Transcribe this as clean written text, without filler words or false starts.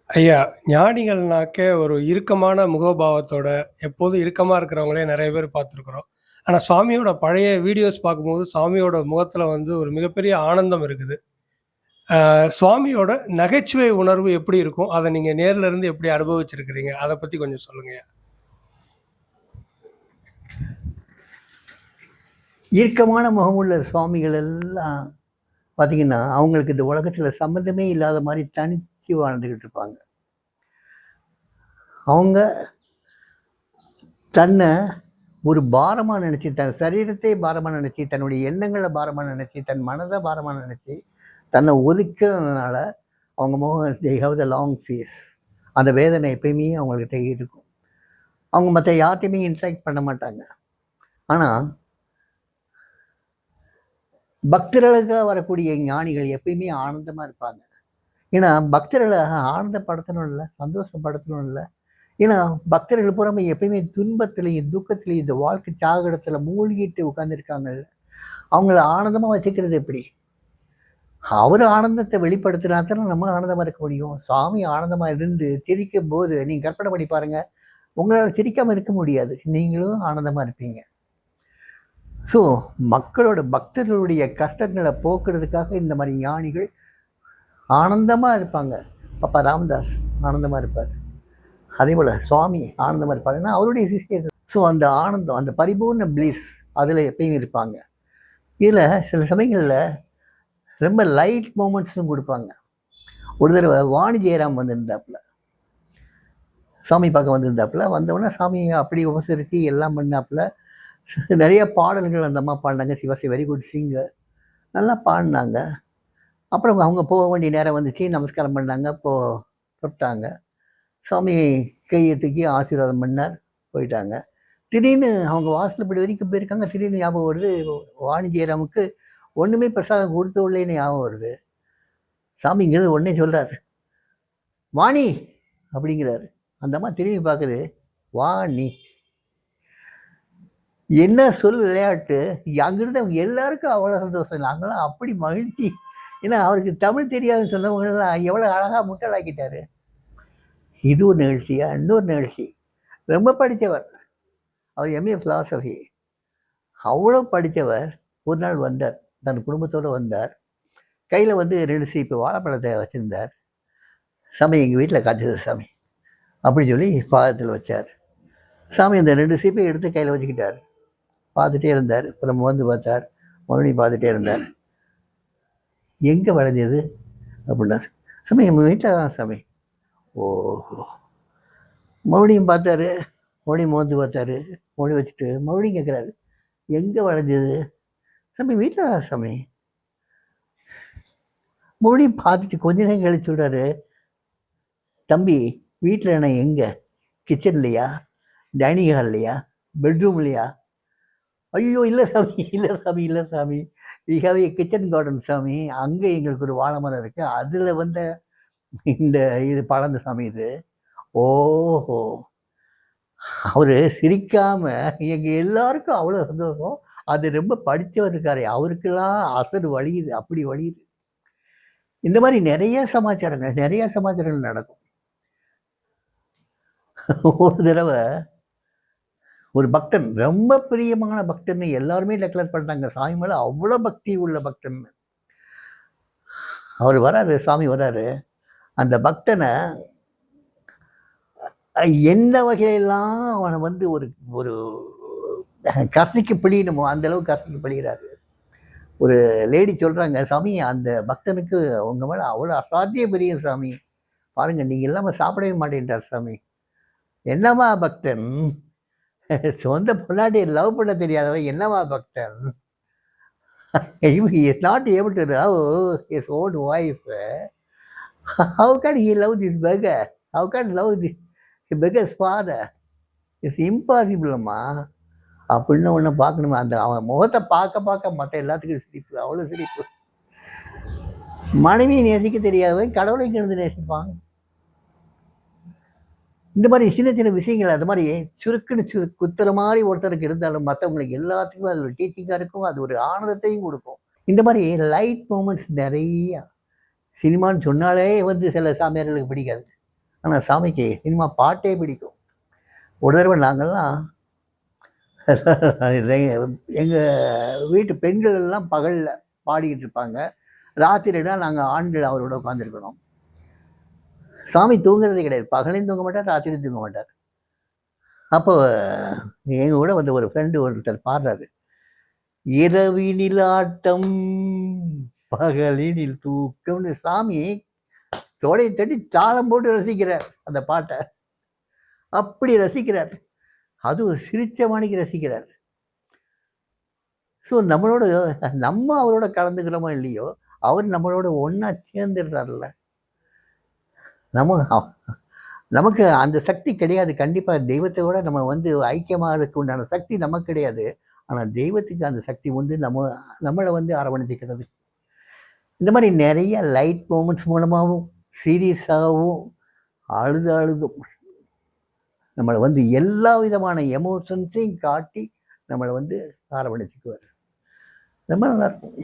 ஐயா, ஞானிகள்னாக்க ஒரு இறுக்கமான முகபாவத்தோட, எப்போதும் இறுக்கமா இருக்கிறவங்களே நெறைய பேர் பார்த்துருக்குறோம். ஆனா, சுவாமியோட பழைய வீடியோஸ் பார்க்கும்போது, சாமியோட முகத்துல வந்து ஒரு மிகப்பெரிய ஆனந்தம் இருக்குது. சுவாமியோட நகைச்சுவை உணர்வு எப்படி இருக்கும்? அத நீங்க நேர்ல இருந்து எப்படி அனுபவிச்சிருக்கிறீங்க? அத பத்தி கொஞ்சம் சொல்லுங்கய்யா. இறுக்கமான முகமுள்ள சுவாமிகள் எல்லாம் பார்த்தீங்கன்னா, அவங்களுக்கு இந்த உலகத்துல சம்மந்தமே இல்லாத மாரி தனிச்சு வாழ்ந்துகிட்டு இருப்பாங்க. அவங்க தன்ன ஒரு பாரமா நினைச்சு, தன் சரீரத்தை பாரமா நினைச்சு, தன்னுடைய எண்ணங்கள பாரமா நினைச்சு, தன் மனத பாரமா நினைச்சு, தன்னை ஒதுக்கிறதுனால அவங்க முகம் they have the long face. அந்த வேதனை எப்பயுமே அவங்ககிட்ட இருக்கும். அவங்க மற்ற யார்கிட்டயுமே இன்ட்ராக்ட் பண்ண மாட்டாங்க. ஆனா, பக்தர்களுக்காக வரக்கூடிய ஞானிகள் எப்பயுமே ஆனந்தமா இருப்பாங்க. ஏன்னா, பக்தர்களை ஆனந்தப்படுத்தணும் இல்லை, சந்தோஷப்படுத்தணும் இல்லை. ஏன்னா, பக்தர்கள் பூராமே எப்பயுமே துன்பத்திலையும் துக்கத்திலையும் இந்த வாழ்க்கை சாகடத்தில் மூழ்கிட்டு உட்காந்துருக்காங்கல்ல, அவங்கள ஆனந்தமாக வச்சுக்கிறது எப்படி? அவர் ஆனந்தத்தை வெளிப்படுத்தினா தானே நம்ம ஆனந்தமாக இருக்க முடியும். சாமி ஆனந்தமாக இருந்து சிரிக்கும் போது நீங்கள் கற்பனை பண்ணி பாருங்க, உங்களால் சிரிக்காமல் இருக்க முடியாது. நீங்களும் ஆனந்தமாக இருப்பீங்க. ஸோ மக்களோட பக்தர்களுடைய கஷ்டங்களை போக்குறதுக்காக இந்த மாதிரி ஞானிகள் ஆனந்தமாக இருப்பாங்க. அப்பா ராமதாஸ் ஆனந்தமாக இருப்பார். அதே போல் சுவாமி ஆனந்தமாக இருப்பார். ஏன்னா அவருடைய சிஸ்டர். ஸோ அந்த ஆனந்தம், அந்த பரிபூர்ண பிளிஸ் அதில் எப்பயும் இருப்பாங்க. இதில் சில சமயங்களில் ரொம்ப லைட் மூமெண்ட்ஸும் கொடுப்பாங்க. ஒரு தடவை வாணி ஜெயராம் வந்திருந்தாப்புல, சாமி பார்க்க வந்திருந்தாப்புல. வந்தவுடனே சாமியை அப்படி உபசரித்து எல்லாம் பண்ணாப்புல. நிறைய பாடல்கள் அந்த அம்மா பாடினாங்க. சிவாசி வெரி குட் சிங்கர், நல்லா பாடினாங்க. அப்புறம் அவங்க போக வேண்டிய நேரம் வந்துச்சு. நமஸ்காரம் பண்ணாங்க, புறப்பட்டாங்க. சாமி கையை தூக்கி ஆசீர்வாதம் பண்ணார், போயிட்டாங்க. திடீர்னு அவங்க வாசல்படி வரைக்கும் போயிருக்காங்க. திடீர்னு ஞாபகம் வருது, வாணி ஜெயராமுக்கு ஒன்றுமே பிரசாதம் கொடுத்த உள்ளேன்னு ஞாபகம் வருது. சாமிங்கிறது உடனே சொல்கிறார், வாணி அப்படிங்கிறாரு. அந்த அம்மா திரும்பி பார்க்குது, வாணி. என்ன சொல் விளையாட்டு! அங்கிருந்து அவங்க எல்லாருக்கும் அவ்வளோ சந்தோஷம். நாங்களாம் அப்படி மகிழ்ச்சி. ஏன்னா அவருக்கு தமிழ் தெரியாதுன்னு சொன்னவங்கலாம் எவ்வளோ அழகாக முட்டலாக்கிட்டாரு. இது ஒரு நிகழ்ச்சியா? இன்னொரு நிகழ்ச்சி, ரொம்ப படித்தவர், அவர் எம்ஏ ஃபிலாசபி, அவ்வளோ படித்தவர். ஒரு நாள் வந்தார், தன் குடும்பத்தோடு வந்தார். கையில் வந்து 2 சீப்பு வாழைப்பழத்தை வச்சுருந்தார். சாமி எங்கள் வீட்டில் காய்ச்சது சாமி அப்படின்னு சொல்லி பாதத்தில் வச்சார். சாமி அந்த 2 சீப்பை எடுத்து கையில் வச்சுக்கிட்டார். பார்த்துட்டே இருந்தார். அப்புறம் வந்து பார்த்தார், மறுபடியும் பார்த்துட்டே இருந்தார். எங்கே விளைஞ்சது அப்படின்னார். சாமி எங்கள் வீட்டில் தான் சாமி. ஓஹோ. மறுபடியும் பார்த்தாரு, மறுபடியும் மோந்து பார்த்தாரு, மறுபடியும் வச்சுட்டு மறுபடியும் கேட்குறாரு, எங்கே விளைஞ்சது? சாமி வீட்டில் தான் சாமி. மறுபடியும் பார்த்துட்டு கொஞ்ச நேரம் கழிச்சு சொல்கிறாரு, தம்பி வீட்டில் நான் எங்கே? கிச்சன்லையா, டைனிங் ஹால்லையா, பெட்ரூம்லையா? ஐயோ இல்லை சாமி, இல்லை சாமி, இல்லை சாமி, we have a kitchen garden சாமி. அங்கே எங்களுக்கு ஒரு வாழை மரம் இருக்குது, அதில் வந்த இந்த இது பழந்த சாமி இது. ஓஹோ. அவர் சிரிக்காமல் எங்கள் எல்லாருக்கும் அவ்வளோ சந்தோஷம். அது ரொம்ப படித்தவர் இருக்காரு, அவருக்கெல்லாம் அசடு வலியுது, அப்படி வலியுது. இந்த மாதிரி நிறைய சமாச்சாரங்கள் நடக்கும். ஒரு தடவை ஒரு பக்தன், ரொம்ப பிரியமான பக்தன்னு எல்லாருமே டெக்ளேர் பண்ணுறாங்க. சாமி மேலே அவ்வளோ பக்தி உள்ள பக்தன். அவர் வராரு, சாமி வராரு. அந்த பக்தனை என்ன வகையிலெல்லாம் அவனை வந்து ஒரு ஒரு கசைக்கு பிழியணுமோ அந்தளவுக்கு கசைக்கு பிழிகிறாரு. ஒரு லேடி சொல்கிறாங்க, சாமி அந்த பக்தனுக்கு உங்கள் மேலே அவ்வளோ அசாத்திய பிரியம் சாமி, பாருங்கள் நீங்கள் இல்லாமல் சாப்பிடவே மாட்டேன்றார் சாமி. என்னம்மா பக்தன்? சொந்த பொண்டாட்டியை லவ் பண்ண தெரியாதவன் என்னம்மா பக்தன்? he is not able to love his own wife. How can he love this beggar? How can love this beggar's father? It's impossible அம்மா அப்படின்னு ஒன்று பார்க்கணுமா? அந்த அவன் முகத்தை பார்க்க மற்ற எல்லாத்துக்கும் சிரிப்பு, அவ்வளோ சிரிப்பு. மனைவியை நேசிக்க தெரியாதவன் கடவுளை கிழந்து நேசிப்பாங்க. இந்த மாதிரி சின்ன சின்ன விஷயங்கள், அது மாதிரி சுருக்குன்னு குத்துற மாதிரி ஒருத்தருக்கு இருந்தாலும் மற்றவங்களுக்கு எல்லாத்துக்குமே அது ஒரு டீச்சிங்காக இருக்கும், அது ஒரு ஆனந்தத்தையும் கொடுக்கும். இந்த மாதிரி லைட் மூமெண்ட்ஸ் நிறையா. சினிமான்னு சொன்னாலே வந்து சில சாமியார்களுக்கு பிடிக்காது. ஆனால் சாமிக்கு சினிமா பாட்டே பிடிக்கும். ஒரு தடவை நாங்கள்லாம் எங்கள் வீட்டு பெண்கள் எல்லாம் பகலில் பாடிக்கிட்டு இருப்பாங்க, ராத்திரினா நாங்கள் ஆண்கள் அவரோட உட்காந்துருக்கணும். சாமி தூங்குறதே கிடையாது, பகலையும் தூங்க மாட்டார், ராத்திரியும் தூங்க மாட்டார். அப்போ எங்கள் கூட வந்து ஒரு ஃப்ரெண்டு ஒருத்தர் பாடுறாரு, இரவினில் ஆட்டம் பகலினில் தூக்கம்னு. சாமி தோடையை தட்டி தாளம் போட்டு ரசிக்கிறார் அந்த பாட்டை, அப்படி ரசிக்கிறார். அதுவும் சிரிச்ச மாணிக்கு ரசிக்கிறார். ஸோ நம்மளோட நம்ம அவரோட கலந்துக்கிறோமோ இல்லையோ, அவர் நம்மளோட ஒன்றா சேர்ந்துடுறாருல்ல. நமக்கு அந்த சக்தி கிடையாது. கண்டிப்பாக தெய்வத்தை விட நம்ம வந்து ஐக்கியமாகிறதுக்கு உண்டான சக்தி நமக்கு கிடையாது. ஆனால் தெய்வத்துக்கு அந்த சக்தி வந்து நம்மளை வந்து அரவணைச்சிக்கிறது. இந்த மாதிரி நிறைய லைட் மூமெண்ட்ஸ் மூலமாகவும் சீரியஸாகவும் அழுதும் நம்மளை வந்து எல்லா விதமான எமோஷன்ஸையும் காட்டி நம்மளை வந்து அரவணைச்சிக்குவார். ரொம்ப நல்லாயிருக்கும்.